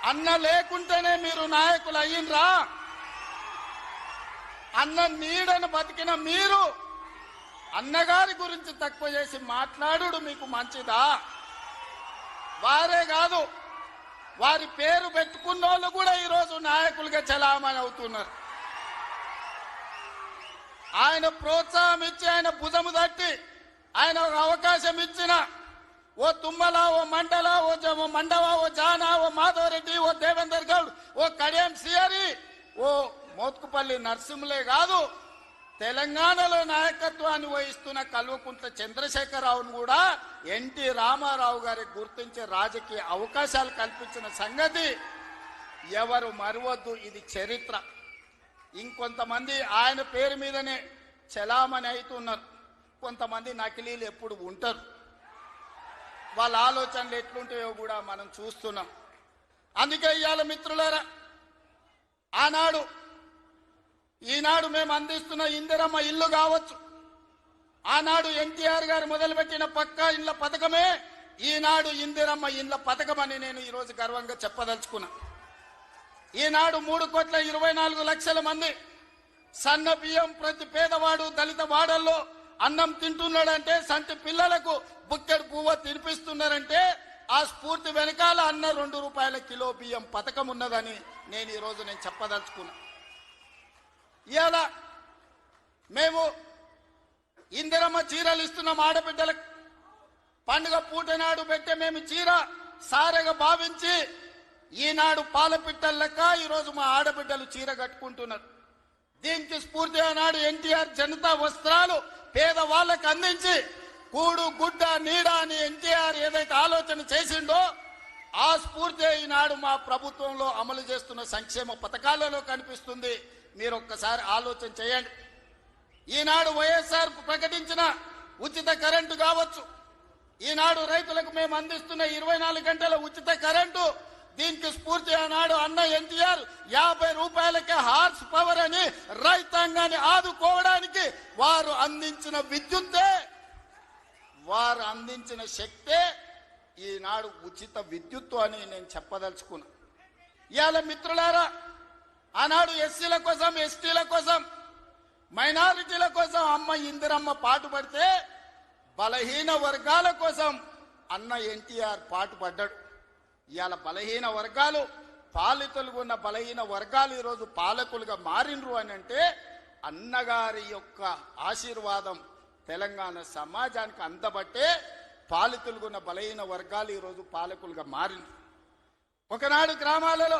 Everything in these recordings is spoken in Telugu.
అన్న లేకుంటేనే మీరు నాయకులు అయ్యిండ్రా? అన్న నీడను బతికిన మీరు అన్నగారి గురించి తక్కువ చేసి మాట్లాడు మీకు మంచిదా? వారే కాదు, వారి పేరు పెట్టుకున్న వాళ్ళు కూడా ఈరోజు నాయకులుగా చలామణి అవుతున్నారు. ఆయన ప్రోత్సాహం ఇచ్చి, ఆయన భుజము తట్టి, ఆయన ఒక అవకాశం ఇచ్చిన ఓ తుమ్మల, ఓ మండల, ఓ మండవ, ఓ జానా, ఓ మాధవరెడ్డి, ఓ దేవేందర్ గౌడ్, ఓ కడియం సియరి, ఓ మోత్కుపల్లి నరసింహులే కాదు, తెలంగాణలో నాయకత్వాన్ని వహిస్తున్న కల్వకుంట్ల చంద్రశేఖరరావును కూడా ఎన్టీ రామారావు గారికి గుర్తించే రాజకీయ అవకాశాలు కల్పించిన సంగతి ఎవరు మరవద్దు. ఇది చరిత్ర. ఇంకొంతమంది ఆయన పేరు మీదనే చలామణి అవుతున్నారు. కొంతమంది నకిలీలు ఎప్పుడు ఉంటారు. వాళ్ళ ఆలోచనలు ఎట్లుంటాయో కూడా మనం చూస్తున్నాం. అందుకే ఇవాళ మిత్రులారా, ఈనాడు మేము అందిస్తున్న ఇందిరమ్మ ఇల్లు కావచ్చు, ఆనాడు ఎన్టీఆర్ గారు మొదలుపెట్టిన పక్కా ఇళ్ల పథకమే ఈనాడు ఇందిరమ్మ ఇళ్ల పథకం అని నేను ఈరోజు గర్వంగా చెప్పదలుచుకున్నా. ఈనాడు 3,24,00,000 మంది సన్న బియ్యం ప్రతి పేదవాడు దళిత వాడల్లో అన్నం తింటున్నాడంటే, సంటి పిల్లలకు బుక్కెడు పువ్వు తినిపిస్తున్నారంటే ఆ స్ఫూర్తి వెనకాల అన్న 2 రూపాయల కిలో బియ్యం పథకం ఉన్నదని నేను ఈరోజు చెప్పదలుచుకున్నా. ఇవాళ మేము ఇందిరమ్మ చీరలు ఇస్తున్నాం ఆడబిడ్డలకు. పండుగ పూటనాడు పెట్టే మేము చీర సారెగా భావించి ఈనాడు పాలపిట్టల లెక్క ఈరోజు మా ఆడబిడ్డలు చీర కట్టుకుంటున్నారు. దీనికి స్ఫూర్తి ఆనాడు ఎన్టీఆర్ జనతా వస్త్రాలు పేదవాళ్ళకు అందించి కూడు గుడ్డ నీడ అని ఎన్టీఆర్ ఏదైతే ఆలోచన చేసిండో ఆ స్ఫూర్తి ఈనాడు మా ప్రభుత్వంలో అమలు చేస్తున్న సంక్షేమ పథకాలలో కనిపిస్తుంది. మీరు ఒక్కసారి ఆలోచన చేయండి. ఈనాడు వైఎస్ఆర్ ప్రకటించిన ఉచిత కరెంటు కావచ్చు, ఈనాడు రైతులకు మేము అందిస్తున్న 24 గంటల ఉచిత కరెంటు, దీనికి స్ఫూర్తి ఆనాడు అన్న ఎన్టీఆర్ 50 రూపాయలకే హార్స్ పవర్ అని రైతాంగాన్ని ఆదుకోవడానికి వారు అందించిన విద్యుత్తే, వారు అందించిన శక్తే ఈనాడు ఉచిత విద్యుత్తు అని నేను చెప్పదలుచుకున్నా. ఇవాళ మిత్రులారా, ఆనాడు ఎస్సీల కోసం, ఎస్టీల కోసం, మైనారిటీల కోసం అమ్మ ఇందిరమ్మ పాటుపడితే బలహీన వర్గాల కోసం అన్న ఎన్టీఆర్ పాటుపడ్డాడు. ఇవాళ బలహీన వర్గాలు, పాలితులుగా ఉన్న బలహీన వర్గాలు ఈరోజు పాలకులుగా మారినరు అని అంటే అన్నగారి యొక్క ఆశీర్వాదం తెలంగాణ సమాజానికి అందబట్టే పాలితులుగా ఉన్న బలహీన వర్గాలు ఈరోజు పాలకులుగా మారినరు. ఒకనాడు గ్రామాలలో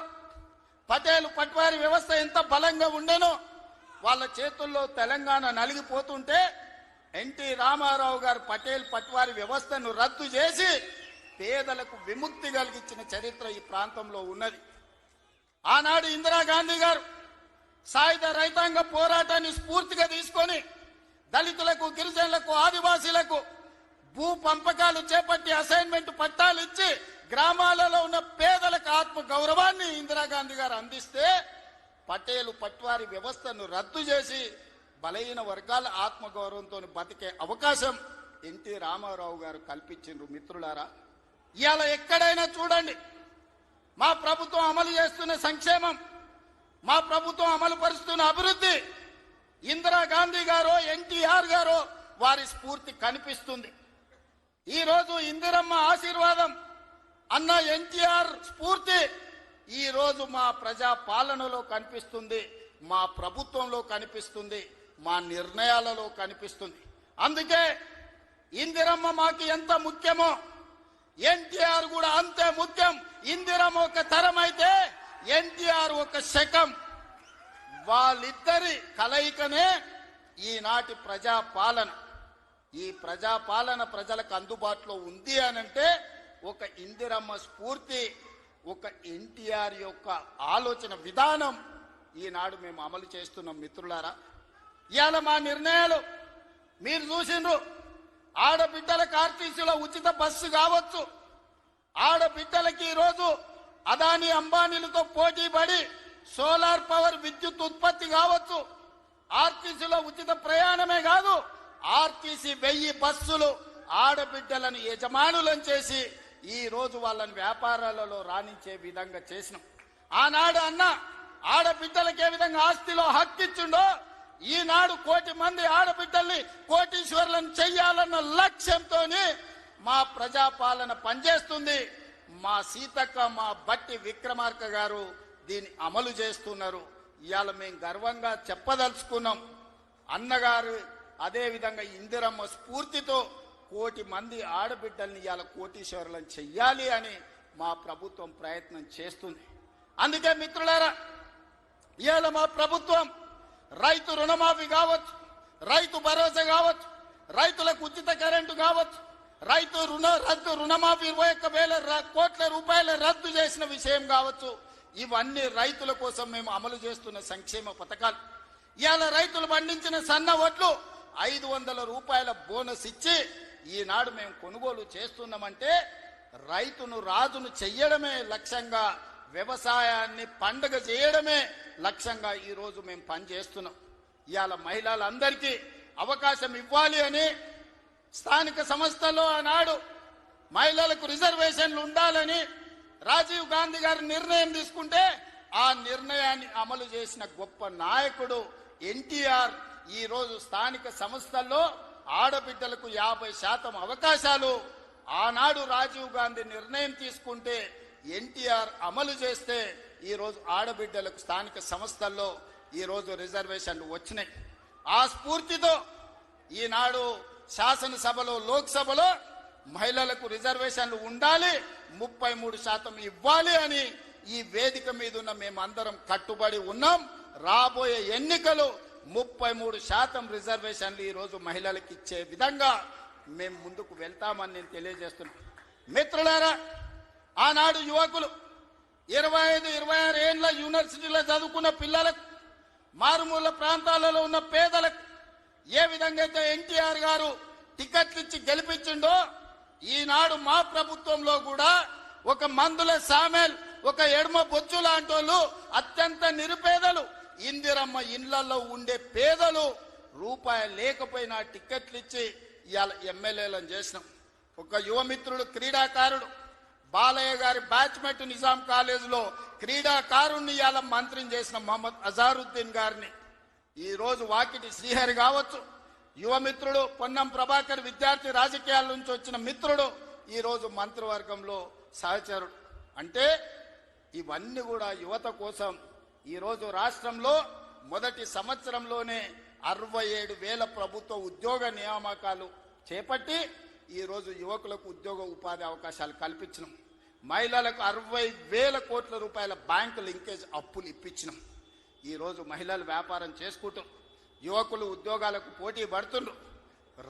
పటేలు పట్వారి వ్యవస్థ ఎంత బలంగా ఉండేనో, వాళ్ళ చేతుల్లో తెలంగాణ నలిగిపోతుంటే ఎన్టీ రామారావు గారు పటేల్ పట్వారి వ్యవస్థను రద్దు చేసి పేదలకు విముక్తి కలిగించిన చరిత్ర ఈ ప్రాంతంలో ఉన్నది. ఆనాడు ఇందిరాగాంధీ గారు సాయుధ రైతాంగ పోరాటాన్ని స్ఫూర్తిగా తీసుకొని దళితులకు, గిరిజనులకు, ఆదివాసీలకు భూ పంపకాలు చేపట్టి అసైన్మెంట్ పట్టాలు ఇచ్చి గ్రామాలలో ఉన్న పేదలకు ఆత్మ గౌరవాన్ని ఇందిరాగాంధీ గారు అందిస్తే పటేలు పట్వారి వ్యవస్థను రద్దు చేసి బలహీన వర్గాల ఆత్మగౌరవంతో బతికే అవకాశం ఎన్టీ రామారావు గారు కల్పించిండ్రు. మిత్రులారా, ఇవాళ ఎక్కడైనా చూడండి మా ప్రభుత్వం అమలు చేస్తున్న సంక్షేమం, మా ప్రభుత్వం అమలు పరుస్తున్న అభివృద్ధి ఇందిరాగాంధీ గారో ఎన్టీఆర్ గారో వారి స్ఫూర్తి కనిపిస్తుంది. ఈరోజు ఇందిరమ్మ ఆశీర్వాదం, అన్న ఎన్టీఆర్ స్ఫూర్తి ఈరోజు మా ప్రజా పాలనలో కనిపిస్తుంది, మా ప్రభుత్వంలో కనిపిస్తుంది, మా నిర్ణయాలలో కనిపిస్తుంది. అందుకే ఇందిరమ్మ మాకు ఎంత ముఖ్యమో ఎన్టీఆర్ కూడా అంతే ముఖ్యం. ఇందిరమ్మ ఒక తరం అయితే ఎన్టీఆర్ ఒక శకం. వాళ్ళిద్దరి కలయికనే ఈనాటి ప్రజాపాలన. ఈ ప్రజాపాలన ప్రజలకు అందుబాటులో ఉంది అనంటే ఒక ఇందిరమ్మ స్ఫూర్తి, ఒక ఎన్టీఆర్ యొక్క ఆలోచన విధానం ఈనాడు మేము అమలు చేస్తున్నాం. మిత్రులారా, ఇవాళ మా నిర్ణయాలు మీరు చూసిండ్రు. ఆడబిడ్డలకు ఆర్టీసీలో ఉచిత బస్సు కావచ్చు, ఆడబిడ్డలకి ఈరోజు అదానీ అంబానీలతో పోటీ పడి సోలార్ పవర్ విద్యుత్ ఉత్పత్తి కావచ్చు, ఆర్టీసీలో ఉచిత ప్రయాణమే కాదు, ఆర్టీసీ 1000 బస్సులు ఆడబిడ్డలను యజమానులను చేసి ఈ రోజు వాళ్ళని వ్యాపారాలలో రాణించే విధంగా చేసినాం. ఆనాడు అన్న ఆడబిడ్డలకు ఏ విధంగా ఆస్తిలో హక్కిచ్చిండో ఈనాడు 1 కోటి మంది ఆడబిడ్డల్ని కోటీశ్వరులను చెయ్యాలన్న లక్ష్యంతో మా ప్రజాపాలన పనిచేస్తుంది. మా సీతక్క, మా బట్టి విక్రమార్క గారు దీన్ని అమలు చేస్తున్నారు. ఇవాళ మేము గర్వంగా చెప్పదలుచుకున్నాం. అన్నగారు అదే విధంగా ఇందిరమ్మ స్ఫూర్తితో 1 కోటి మంది ఆడబిడ్డల్ని ఇవాళ కోటీశ్వరులను చెయ్యాలి అని మా ప్రభుత్వం ప్రయత్నం చేస్తుంది. అందుకే మిత్రులారా, ఇవాళ మా ప్రభుత్వం రైతు రుణమాఫీ కావచ్చు, రైతు భరోసా కావచ్చు, రైతులకు ఉచిత కరెంటు కావచ్చు, రైతు రుణమాఫీ 21,000 కోట్ల రూపాయల రద్దు చేసిన విషయం కావచ్చు, ఇవన్నీ రైతుల కోసం మేము అమలు చేస్తున్న సంక్షేమ పథకాలు. ఇవాళ రైతులు పండించిన సన్న వడ్లు 500 రూపాయల బోనస్ ఇచ్చి ఈనాడు మేము కొనుగోలు చేస్తున్నామంటే రైతును రాజును చెయ్యడమే లక్ష్యంగా, వ్యవసాయాన్ని పండుగ చేయడమే లక్ష్యంగా ఈ రోజు మేము పనిచేస్తున్నాం. ఇవాళ మహిళలందరికీ అవకాశం ఇవ్వాలి అని స్థానిక సంస్థల్లో ఆనాడు మహిళలకు రిజర్వేషన్లు ఉండాలని రాజీవ్ గాంధీ గారు నిర్ణయం తీసుకుంటే ఆ నిర్ణయాన్ని అమలు చేసిన గొప్ప నాయకుడు ఎన్టీఆర్ ఈ రోజు స్థానిక సంస్థల్లో ఆడబిడ్డలకు 50% అవకాశాలు ఆనాడు రాజీవ్ గాంధీ నిర్ణయం తీసుకుంటే ఎన్టీఆర్ అమలు చేస్తే ఈ రోజు ఆడబిడ్డలకు స్థానిక సంస్థల్లో ఈ రోజు రిజర్వేషన్లు వచ్చినాయి. ఆ స్ఫూర్తితో ఈనాడు శాసనసభలో, లోక్సభలో మహిళలకు రిజర్వేషన్లు ఉండాలి, 33% ఇవ్వాలి అని ఈ వేదిక మీద ఉన్న మేమందరం కట్టుబడి ఉన్నాం. రాబోయే ఎన్నికలు 33% రిజర్వేషన్లు ఈ రోజు మహిళలకు ఇచ్చే విధంగా మేము ముందుకు వెళ్తామని నేను తెలియజేస్తున్నాను. మిత్రులారా, ఆనాడు యువకులు 25-26 ఏళ్ల యూనివర్సిటీలో చదువుకున్న పిల్లలకు, మారుమూల ప్రాంతాలలో ఉన్న పేదలకు ఏ విధంగా అయితే ఎన్టీఆర్ గారు టికెట్లు ఇచ్చి గెలిపించిండో ఈనాడు మా ప్రభుత్వంలో కూడా ఒక మందుల సామెల్, ఒక ఎడమ బొచ్చు లాంటి వాళ్ళు, అత్యంత నిరుపేదలు, ఇందిరమ్మ ఇండ్లలో ఉండే పేదలు రూపాయి లేకపోయినా టికెట్లు ఇచ్చి ఇవాళ ఎమ్మెల్యేలను చేసినాం. ఒక యువమిత్రుడు, క్రీడాకారుడు బాలయ్య గారి బ్యాచ్మెట్ నిజాం కాలేజీలో క్రీడాకారుణ్ణి ఇవాళ మంత్రిని చేసిన మహమ్మద్ అజారుద్దీన్ గారిని, ఈ రోజు వాకిటి శ్రీహరి కావచ్చు, యువమిత్రుడు పొన్నం ప్రభాకర్ విద్యార్థి రాజకీయాల నుంచి వచ్చిన మిత్రుడు ఈ రోజు మంత్రివర్గంలో సహచరుడు. అంటే ఇవన్నీ కూడా యువత కోసం. ఈ రోజు రాష్ట్రంలో మొదటి సంవత్సరంలోనే 67,000 ప్రభుత్వ ఉద్యోగ నియామకాలు చేపట్టి ఈ రోజు యువకులకు ఉద్యోగ ఉపాధి అవకాశాలు కల్పించినాం. మహిళలకు 60,000 కోట్ల రూపాయల బ్యాంకు లింకేజ్ అప్పులు ఇప్పించినాం. ఈ రోజు మహిళలు వ్యాపారం చేసుకుంటూ, యువకులు ఉద్యోగాలకు పోటీ పడుతుండ్రు,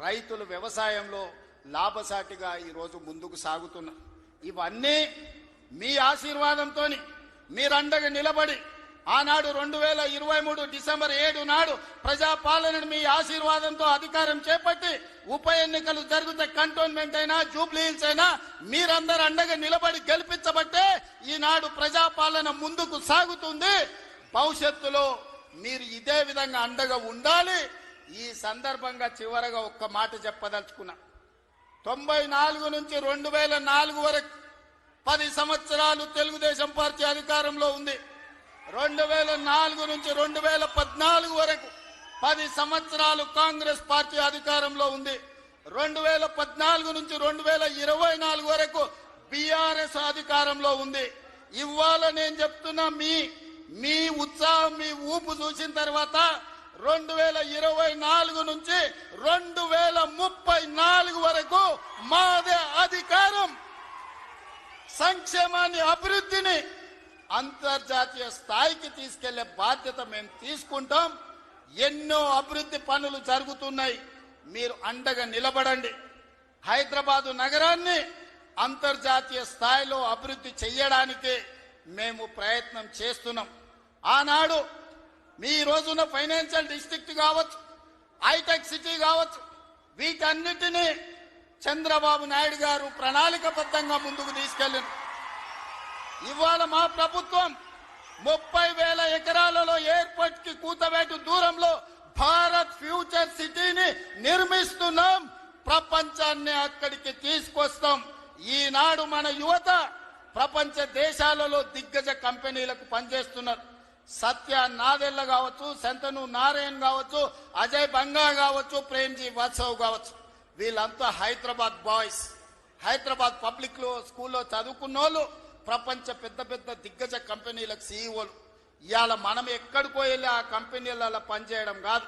రైతులు వ్యవసాయంలో లాభసాటిగా ఈ రోజు ముందుకు సాగుతున్నారు. ఇవన్నీ మీ ఆశీర్వాదంతో మీరండగా నిలబడి ఆనాడు 2023 డిసెంబర్ 7 నాడు ప్రజాపాలనను మీ ఆశీర్వాదంతో అధికారం చేపట్టి ఉప ఎన్నికలు జరిగితే కంటోన్మెంట్ అయినా, జూబ్లీ హిల్స్ అయినా మీరందరూ అండగా నిలబడి గెలిపించబట్టే ఈనాడు ప్రజాపాలన ముందుకు సాగుతుంది. భవిష్యత్తులో మీరు ఇదే విధంగా అండగా ఉండాలి. ఈ సందర్భంగా చివరగా ఒక్క మాట చెప్పదలుచుకున్నా. 94 నుంచి 2004 వరకు 10 సంవత్సరాలు తెలుగుదేశం పార్టీ అధికారంలో ఉంది. 2004 నుంచి 2014 వరకు 10 సంవత్సరాలు కాంగ్రెస్ పార్టీ అధికారంలో ఉంది. 2014 నుంచి 2024 వరకు బీఆర్ఎస్ అధికారంలో ఉంది. ఇవాళ నేను చెప్తున్నా, మీ ఉత్సాహం, మీ ఊపు చూసిన తర్వాత 2024 నుంచి 2034 వరకు మాదే అధికారం. సంక్షేమాన్ని, అభివృద్ధిని అంతర్జాతీయ స్థాయికి తీసుకెళ్లే బాధ్యత మేము తీసుకుంటాం. ఎన్నో అభివృద్ధి పనులు జరుగుతున్నాయి, మీరు అండగా నిలబడండి. హైదరాబాదు నగరాన్ని అంతర్జాతీయ స్థాయిలో అభివృద్ధి చేయడానికి మేము ప్రయత్నం చేస్తున్నాం. ఆనాడు మీ రోజున ఫైనాన్షియల్ డిస్ట్రిక్ట్ కావచ్చు, హైటెక్ సిటీ కావచ్చు, వీటన్నిటినీ చంద్రబాబు నాయుడు గారు ప్రణాళికబద్ధంగా ముందుకు తీసుకెళ్లింది. ఇవాళ మా ప్రభుత్వం 30,000 ఎకరాలలో ఎయిర్పోర్ట్ కి కూతవేటు దూరంలో భారత్ ఫ్యూచర్ సిటీని నిర్మిస్తున్నాం. ప్రపంచాన్ని అక్కడికి తీసుకొస్తాం. ఈనాడు మన యువత ప్రపంచ దేశాలలో దిగ్గజ కంపెనీలకు పనిచేస్తున్నారు. సత్య నాదెళ్ల కావచ్చు, శంతను నారాయణ్ కావచ్చు, అజయ్ బంగా కావచ్చు, ప్రేమ్జీ వాత్సవ్ కావచ్చు, వీళ్ళంతా హైదరాబాద్ బాయ్స్. హైదరాబాద్ పబ్లిక్ స్కూల్లో చదువుకున్న వాళ్ళు ప్రపంచ పెద్ద పెద్ద దిగ్గజ కంపెనీలకు సీఈఓలు. ఇవాళ మనం ఎక్కడికో వెళ్ళి ఆ కంపెనీలలో పనిచేయడం కాదు,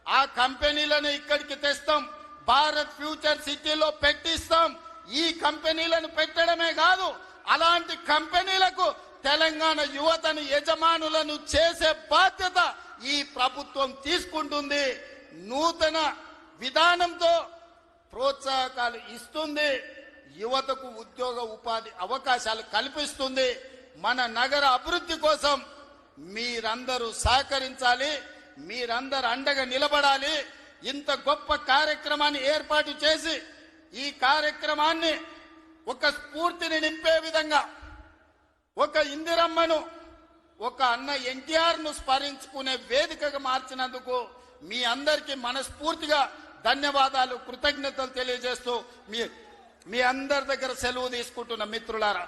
ఆ కంపెనీలను ఇక్కడికి తెస్తాం, భారత్ ఫ్యూచర్ సిటీలో పెట్టిస్తాం. ఈ కంపెనీలను పెట్టడమే కాదు, అలాంటి కంపెనీలకు తెలంగాణ యువతను యజమానులను చేసే బాధ్యత ఈ ప్రభుత్వం తీసుకుంటుంది. నూతన విధానంతో ప్రోత్సాహకాలు ఇస్తుంది, యువతకు ఉద్యోగ ఉపాధి అవకాశాలు కల్పిస్తుంది. మన నగర అభివృద్ధి కోసం మీరందరూ సహకరించాలి, మీరందరూ అండగా నిలబడాలి. ఇంత గొప్ప కార్యక్రమాన్ని ఏర్పాటు చేసి ఈ కార్యక్రమాన్ని ఒక స్ఫూర్తిని నింపే విధంగా, ఒక ఇందిరమ్మను, ఒక అన్న ఎన్టీఆర్ ను స్మరించుకునే వేదికగా మార్చినందుకు మీ అందరికీ మనస్ఫూర్తిగా ధన్యవాదాలు, కృతజ్ఞతలు తెలియజేస్తూ మీ అందరి దగ్గర సెలవు తీసుకుంటున్న మిత్రులారా.